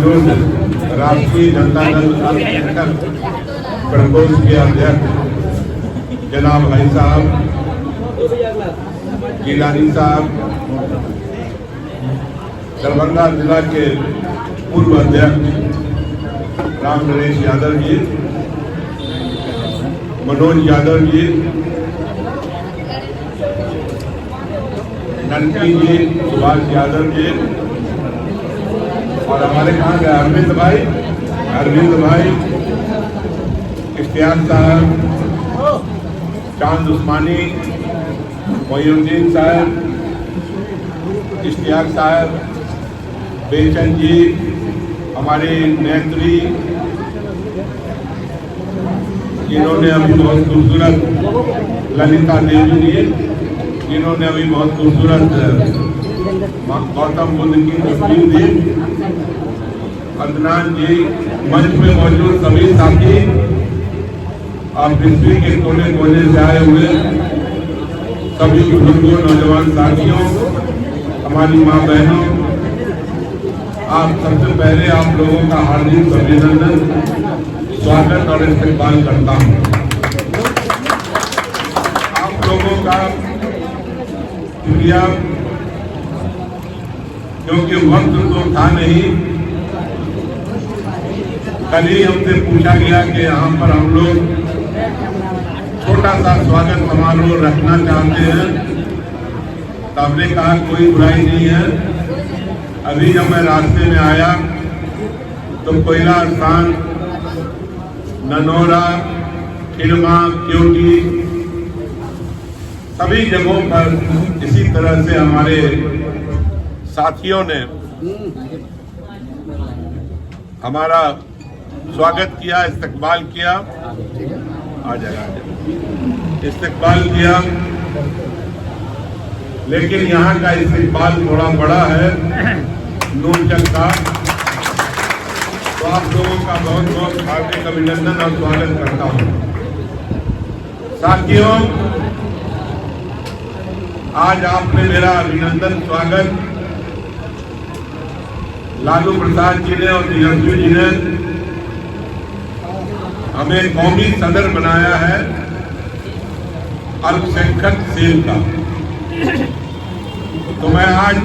मौजूद राष्ट्रीय जनता दल प्रकोष्ठ के अध्यक्ष जनाब भाई साहब गिलानी साहब, दरभंगा जिला के पूर्व अध्यक्ष राम नरेश यादव जी, मनोज यादव जी, नंदी जी, सुभाष यादव जी, और हमारे कहाँ गए अरविंद भाई, इश्तियाक साहब, चांद उस्मानी, मोयुद्दीन साहब, इश्तियाक साहब, बेचन जी, हमारे नेत्री जिन्होंने अभी बहुत खूबसूरत ललिता देवी जी जिन्होंने अभी बहुत खूबसूरत गौतम बुद्ध की तस्वीर दी, अदनान जी, मंच में मौजूद सभी साथी और पृथ्वी के कोने कोने से आए हुए सभी बुजुर्गों, नौजवान साथियों, हमारी माँ बहनों, आप सबसे पहले आप लोगों का हार्दिक अभिनंदन, स्वागत और इस्तकबाल करता हूँ। आप लोगों का शुक्रिया, क्योंकि वक्त तो था नहीं। कल ही हमसे पूछा गया कि यहाँ पर हम लोग छोटा सा स्वागत समारोह रखना चाहते हैं, तो हमने कहा कोई बुराई नहीं है। अभी जब मैं रास्ते में आया तो कोयला स्थान, ननौरा, खिड़मा, क्योटी, सभी जगहों पर इसी तरह से हमारे साथियों ने हमारा स्वागत किया, इस्तकबाल किया, इस्तकबाल किया। लेकिन यहाँ का इस्तकबाल थोड़ा बड़ा है नूरजंग का, तो आप लोगों का बहुत बहुत हार्दिक अभिनंदन और स्वागत करता हूँ। साथियों, आज आपने मेरा अभिनंदन स्वागत लालू प्रसाद जी ने और तेजस्वी जी ने हमें कौमी सदर बनाया है अल्पसंख्यक सेल का, तो मैं आज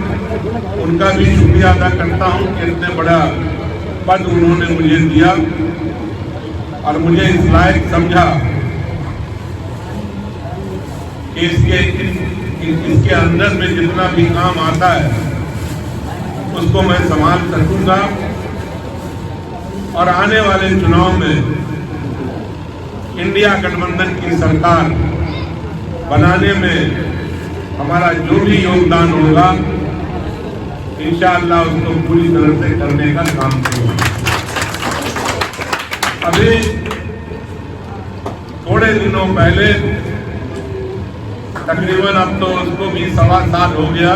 उनका भी शुक्रिया अदा करता हूं कि इतने बड़ा पद उन्होंने मुझे दिया और मुझे इस लायक समझा कि इसके अंदर में जितना भी काम आता है उसको मैं संभाल सकूंगा और आने वाले चुनाव में इंडिया गठबंधन की सरकार बनाने में हमारा जो भी योगदान होगा इंशाअल्लाह उसको पूरी तरह से करने का काम करूंगा। अभी थोड़े दिनों पहले, तकरीबन अब तो उसको भी 1.25 साल हो गया,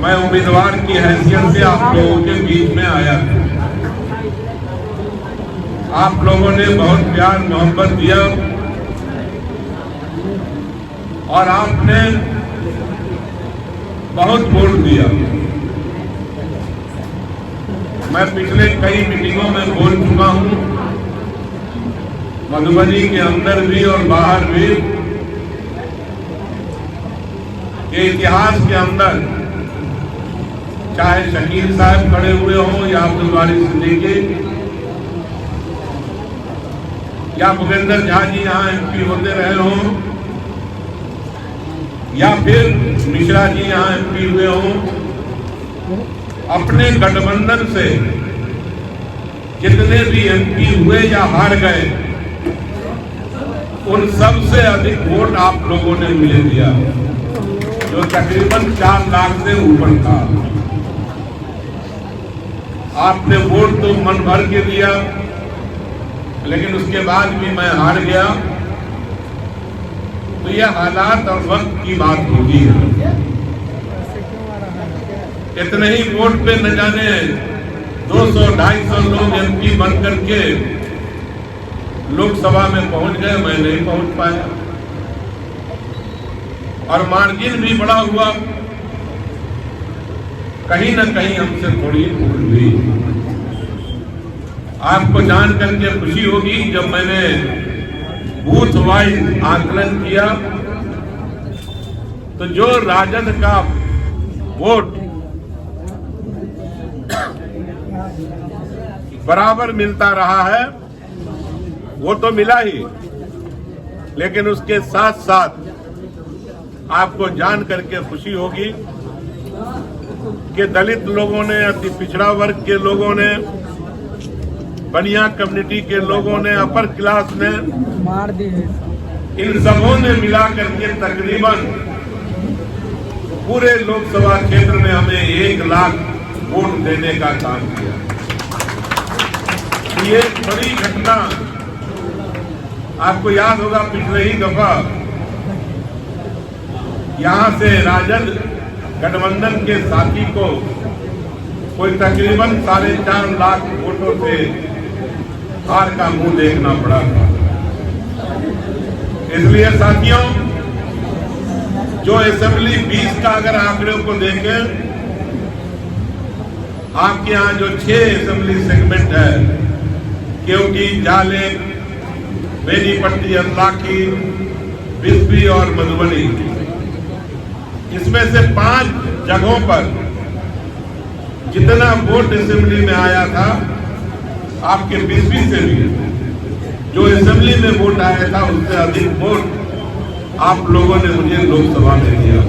मैं उम्मीदवार की हैसियत से आप लोगों के बीच में आया। आप लोगों ने बहुत प्यार मोहब्बत दिया और आपने बहुत वोट दिया। मैं पिछले कई मीटिंगों में बोल चुका हूं, मधुबनी के अंदर भी और बाहर भी, के इतिहास के अंदर चाहे शकील साहब खड़े हुए हों या अब्दुल वारिस सिद्दीकी या भूपेंद्र झा जी यहाँ MP होते रहे हों या फिर मिश्रा जी यहाँ MP हुए हों, अपने गठबंधन से जितने भी MP हुए या हार गए उन सबसे अधिक वोट आप लोगों ने मुझे दिया, जो तकरीबन 4 लाख से ऊपर था। आपने वोट तो मन भर के दिया, लेकिन उसके बाद भी मैं हार गया, तो यह हालात और वक्त की बात होगी। इतने ही वोट पे न जाने 200-250 लोग MP बन करके लोकसभा में पहुंच गए, मैं नहीं पहुंच पाया और मार्जिन भी बड़ा हुआ। कहीं न कहीं हमसे थोड़ी भूल हुई। आपको जान करके खुशी होगी, जब मैंने बूथ वाइज आकलन किया तो जो राजद का वोट बराबर मिलता रहा है वो तो मिला ही, लेकिन उसके साथ साथ आपको जान करके खुशी होगी कि दलित लोगों ने, अति पिछड़ा वर्ग के लोगों ने, बनिया कम्युनिटी के लोगों ने, अपर क्लास ने, इन सबों ने मिला करके तकरीबन पूरे लोकसभा क्षेत्र में हमें 1 लाख वोट देने का काम किया। ये बड़ी घटना, आपको याद होगा पिछले ही दफा यहां से राजद गठबंधन के साथी को कोई तकरीबन 4.5 लाख वोटों से हार का मुंह देखना पड़ा था। इसलिए साथियों, जो असेंबली 20 का अगर आंकड़ों को देखें, आपके यहाँ जो 6 असेंबली सेगमेंट है, क्योंकि जाले, बेनीपट्टी, अल्लाकी, बिस्बी और मधुबनी, इसमें से 5 जगहों पर जितना वोट असेंबली में आया था, आपके बिस्बी से भी जो असेंबली में वोट आया था उससे अधिक वोट आप लोगों ने मुझे लोकसभा में दिया।